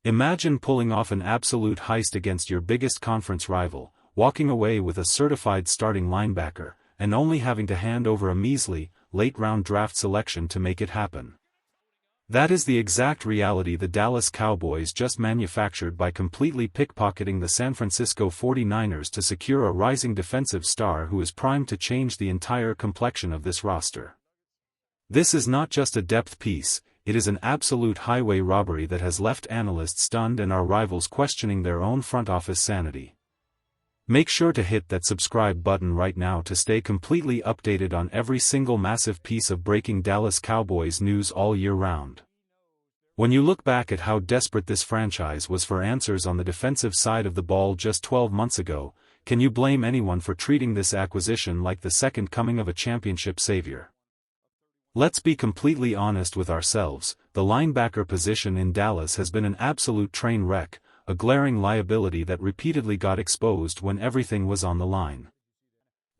Imagine pulling off an absolute heist against your biggest conference rival, walking away with a certified starting linebacker, and only having to hand over a measly, late-round draft selection to make it happen. That is the exact reality the Dallas Cowboys just manufactured by completely pickpocketing the San Francisco 49ers to secure a rising defensive star who is primed to change the entire complexion of this roster. This is not just a depth piece, it is an absolute highway robbery that has left analysts stunned and our rivals questioning their own front office sanity. Make sure to hit that subscribe button right now to stay completely updated on every single massive piece of breaking Dallas Cowboys news all year round. When you look back at how desperate this franchise was for answers on the defensive side of the ball just 12 months ago, can you blame anyone for treating this acquisition like the second coming of a championship savior? Let's be completely honest with ourselves, the linebacker position in Dallas has been an absolute train wreck, a glaring liability that repeatedly got exposed when everything was on the line.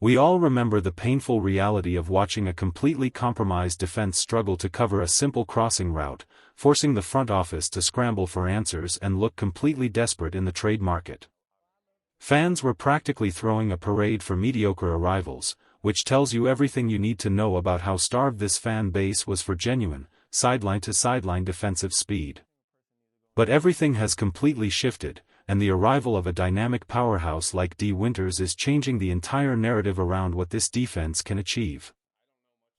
We all remember the painful reality of watching a completely compromised defense struggle to cover a simple crossing route, forcing the front office to scramble for answers and look completely desperate in the trade market. Fans were practically throwing a parade for mediocre arrivals, which tells you everything you need to know about how starved this fan base was for genuine, sideline-to-sideline defensive speed. But everything has completely shifted, and the arrival of a dynamic powerhouse like Dee Winters is changing the entire narrative around what this defense can achieve.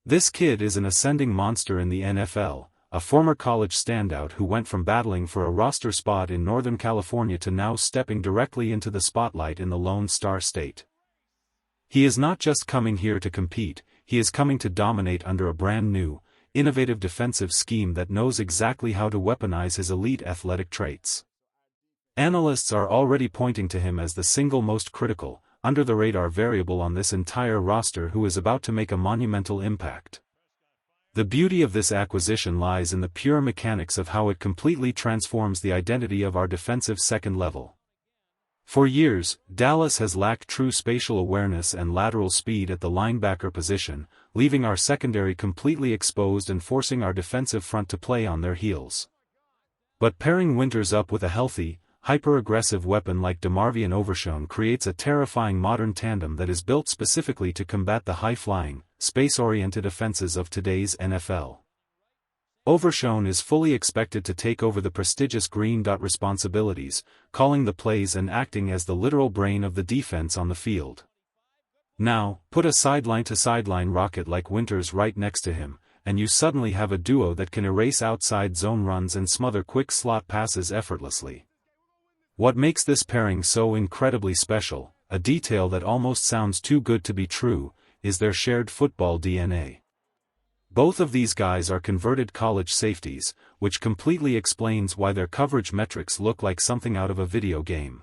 This kid is an ascending monster in the NFL, a former college standout who went from battling for a roster spot in Northern California to now stepping directly into the spotlight in the Lone Star State. He is not just coming here to compete, he is coming to dominate under a brand new, innovative defensive scheme that knows exactly how to weaponize his elite athletic traits. Analysts are already pointing to him as the single most critical, under-the-radar variable on this entire roster who is about to make a monumental impact. The beauty of this acquisition lies in the pure mechanics of how it completely transforms the identity of our defensive second level. For years, Dallas has lacked true spatial awareness and lateral speed at the linebacker position, leaving our secondary completely exposed and forcing our defensive front to play on their heels. But pairing Winters up with a healthy, hyper-aggressive weapon like DeMarvion Overshon creates a terrifying modern tandem that is built specifically to combat the high-flying, space-oriented offenses of today's NFL. Overshon is fully expected to take over the prestigious green dot responsibilities, calling the plays and acting as the literal brain of the defense on the field. Now, put a sideline-to-sideline rocket like Winters right next to him, and you suddenly have a duo that can erase outside zone runs and smother quick slot passes effortlessly. What makes this pairing so incredibly special, a detail that almost sounds too good to be true, is their shared football DNA. Both of these guys are converted college safeties, which completely explains why their coverage metrics look like something out of a video game.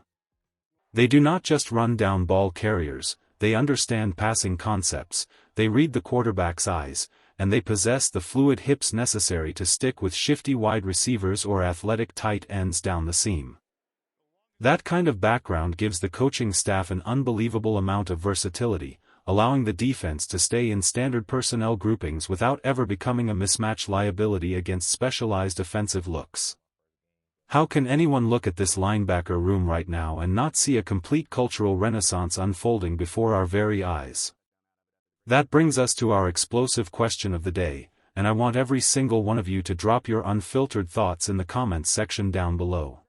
They do not just run down ball carriers, they understand passing concepts, they read the quarterback's eyes, and they possess the fluid hips necessary to stick with shifty wide receivers or athletic tight ends down the seam. That kind of background gives the coaching staff an unbelievable amount of versatility, allowing the defense to stay in standard personnel groupings without ever becoming a mismatch liability against specialized offensive looks. How can anyone look at this linebacker room right now and not see a complete cultural renaissance unfolding before our very eyes? That brings us to our explosive question of the day, and I want every single one of you to drop your unfiltered thoughts in the comments section down below.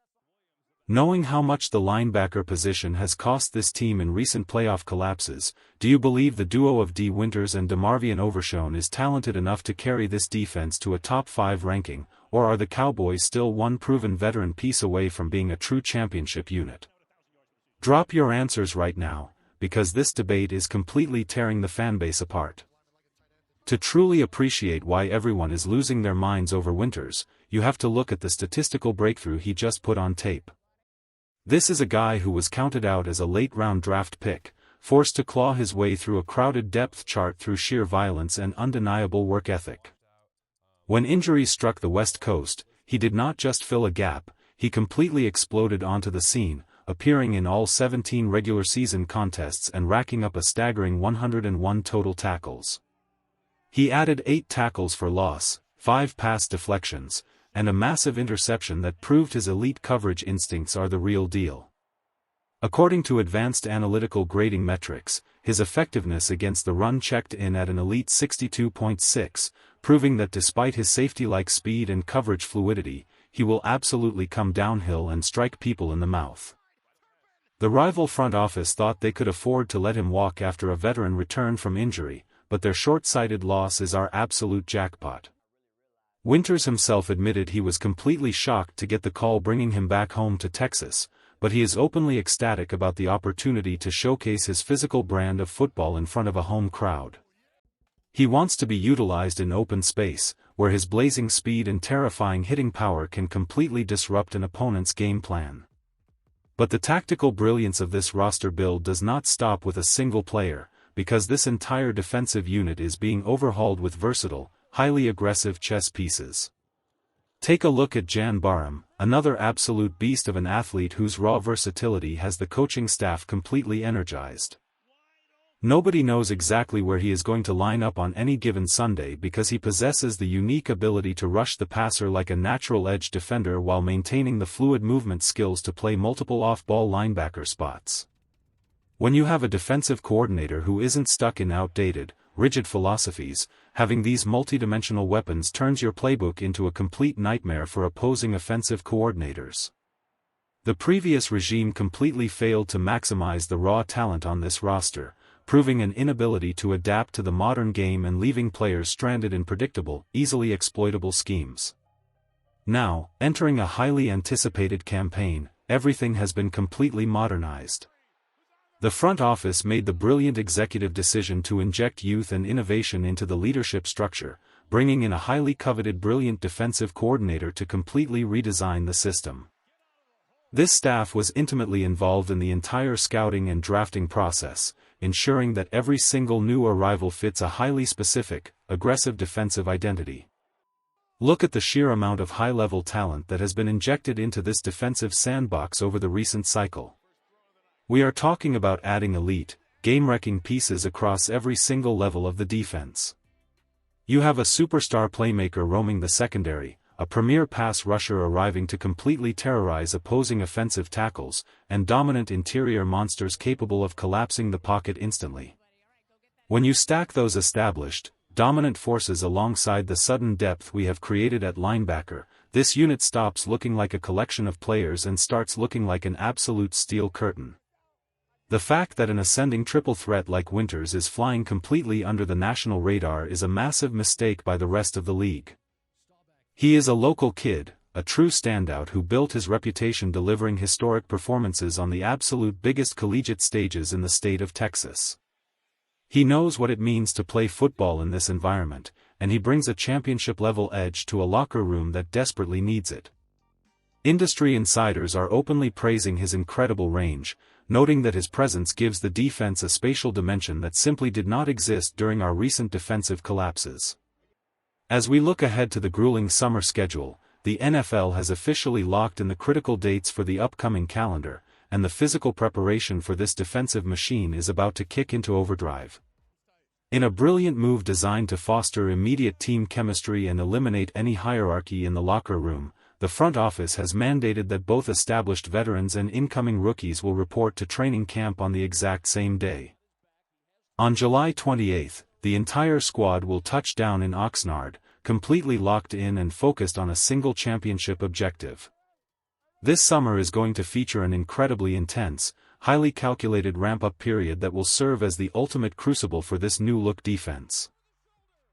Knowing how much the linebacker position has cost this team in recent playoff collapses, do you believe the duo of Dee Winters and DeMarvion Overshon is talented enough to carry this defense to a top 5 ranking, or are the Cowboys still one proven veteran piece away from being a true championship unit? Drop your answers right now, because this debate is completely tearing the fanbase apart. To truly appreciate why everyone is losing their minds over Winters, you have to look at the statistical breakthrough he just put on tape. This is a guy who was counted out as a late-round draft pick, forced to claw his way through a crowded depth chart through sheer violence and undeniable work ethic. When injuries struck the West Coast, he did not just fill a gap, he completely exploded onto the scene, appearing in all 17 regular season contests and racking up a staggering 101 total tackles. He added 8 tackles for loss, 5 pass deflections, and a massive interception that proved his elite coverage instincts are the real deal. According to advanced analytical grading metrics, his effectiveness against the run checked in at an elite 62.6, proving that despite his safety-like speed and coverage fluidity, he will absolutely come downhill and strike people in the mouth. The rival front office thought they could afford to let him walk after a veteran returned from injury, but their short-sighted loss is our absolute jackpot. Winters himself admitted he was completely shocked to get the call bringing him back home to Texas, but he is openly ecstatic about the opportunity to showcase his physical brand of football in front of a home crowd. He wants to be utilized in open space, where his blazing speed and terrifying hitting power can completely disrupt an opponent's game plan. But the tactical brilliance of this roster build does not stop with a single player, because this entire defensive unit is being overhauled with versatile, highly aggressive chess pieces. Take a look at Jan Barham, another absolute beast of an athlete whose raw versatility has the coaching staff completely energized. Nobody knows exactly where he is going to line up on any given Sunday because he possesses the unique ability to rush the passer like a natural edge defender while maintaining the fluid movement skills to play multiple off-ball linebacker spots. When you have a defensive coordinator who isn't stuck in outdated, rigid philosophies, having these multidimensional weapons turns your playbook into a complete nightmare for opposing offensive coordinators. The previous regime completely failed to maximize the raw talent on this roster, proving an inability to adapt to the modern game and leaving players stranded in predictable, easily exploitable schemes. Now, entering a highly anticipated campaign, everything has been completely modernized. The front office made the brilliant executive decision to inject youth and innovation into the leadership structure, bringing in a highly coveted brilliant defensive coordinator to completely redesign the system. This staff was intimately involved in the entire scouting and drafting process, ensuring that every single new arrival fits a highly specific, aggressive defensive identity. Look at the sheer amount of high-level talent that has been injected into this defensive sandbox over the recent cycle. We are talking about adding elite, game-wrecking pieces across every single level of the defense. You have a superstar playmaker roaming the secondary, a premier pass rusher arriving to completely terrorize opposing offensive tackles, and dominant interior monsters capable of collapsing the pocket instantly. When you stack those established, dominant forces alongside the sudden depth we have created at linebacker, this unit stops looking like a collection of players and starts looking like an absolute steel curtain. The fact that an ascending triple threat like Winters is flying completely under the national radar is a massive mistake by the rest of the league. He is a local kid, a true standout who built his reputation delivering historic performances on the absolute biggest collegiate stages in the state of Texas. He knows what it means to play football in this environment, and he brings a championship-level edge to a locker room that desperately needs it. Industry insiders are openly praising his incredible range, noting that his presence gives the defense a spatial dimension that simply did not exist during our recent defensive collapses. As we look ahead to the grueling summer schedule, the NFL has officially locked in the critical dates for the upcoming calendar, and the physical preparation for this defensive machine is about to kick into overdrive. In a brilliant move designed to foster immediate team chemistry and eliminate any hierarchy in the locker room, the front office has mandated that both established veterans and incoming rookies will report to training camp on the exact same day. On July 28, the entire squad will touch down in Oxnard, completely locked in and focused on a single championship objective. This summer is going to feature an incredibly intense, highly calculated ramp-up period that will serve as the ultimate crucible for this new-look defense.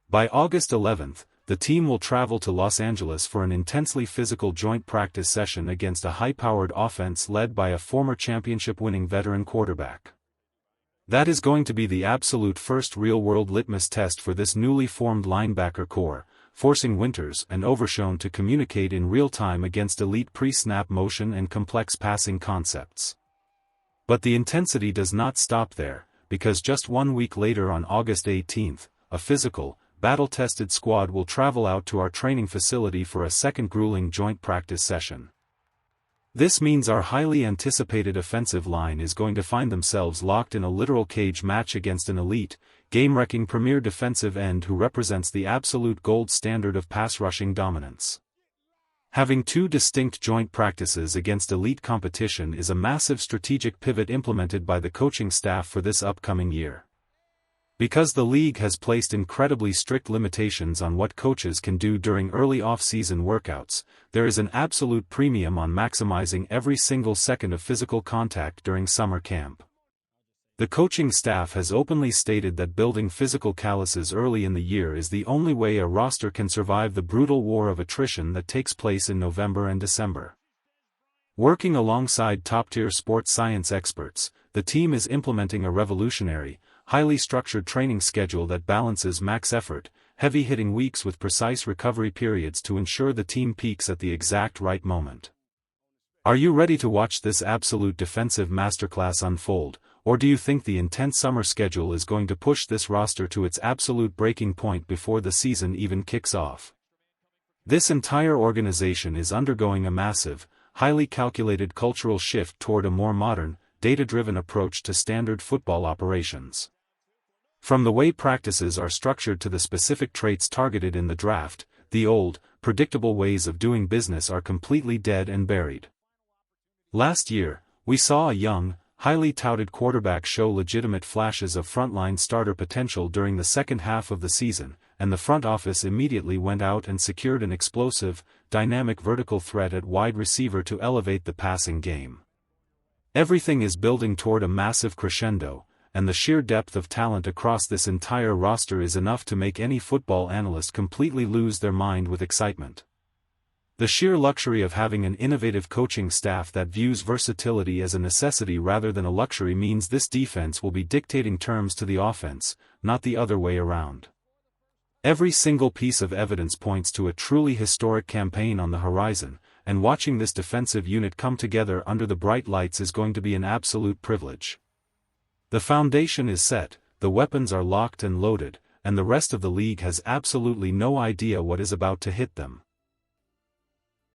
By August 11th, the team will travel to Los Angeles for an intensely physical joint practice session against a high-powered offense led by a former championship-winning veteran quarterback. That is going to be the absolute first real-world litmus test for this newly formed linebacker core, forcing Winters and Overshon to communicate in real time against elite pre-snap motion and complex passing concepts. But the intensity does not stop there, because just 1 week later on August 18th, a physical, battle-tested squad will travel out to our training facility for a second grueling joint practice session. This means our highly anticipated offensive line is going to find themselves locked in a literal cage match against an elite, game-wrecking premier defensive end who represents the absolute gold standard of pass rushing dominance. Having two distinct joint practices against elite competition is a massive strategic pivot implemented by the coaching staff for this upcoming year. Because the league has placed incredibly strict limitations on what coaches can do during early off-season workouts, there is an absolute premium on maximizing every single second of physical contact during summer camp. The coaching staff has openly stated that building physical calluses early in the year is the only way a roster can survive the brutal war of attrition that takes place in November and December. Working alongside top-tier sports science experts, the team is implementing a revolutionary, highly structured training schedule that balances max effort, heavy-hitting weeks with precise recovery periods to ensure the team peaks at the exact right moment. Are you ready to watch this absolute defensive masterclass unfold, or do you think the intense summer schedule is going to push this roster to its absolute breaking point before the season even kicks off? This entire organization is undergoing a massive, highly calculated cultural shift toward a more modern, data-driven approach to standard football operations. From the way practices are structured to the specific traits targeted in the draft, the old, predictable ways of doing business are completely dead and buried. Last year, we saw a young, highly touted quarterback show legitimate flashes of frontline starter potential during the second half of the season, and the front office immediately went out and secured an explosive, dynamic vertical threat at wide receiver to elevate the passing game. Everything is building toward a massive crescendo, and the sheer depth of talent across this entire roster is enough to make any football analyst completely lose their mind with excitement. The sheer luxury of having an innovative coaching staff that views versatility as a necessity rather than a luxury means this defense will be dictating terms to the offense, not the other way around. Every single piece of evidence points to a truly historic campaign on the horizon, and watching this defensive unit come together under the bright lights is going to be an absolute privilege. The foundation is set, the weapons are locked and loaded, and the rest of the league has absolutely no idea what is about to hit them.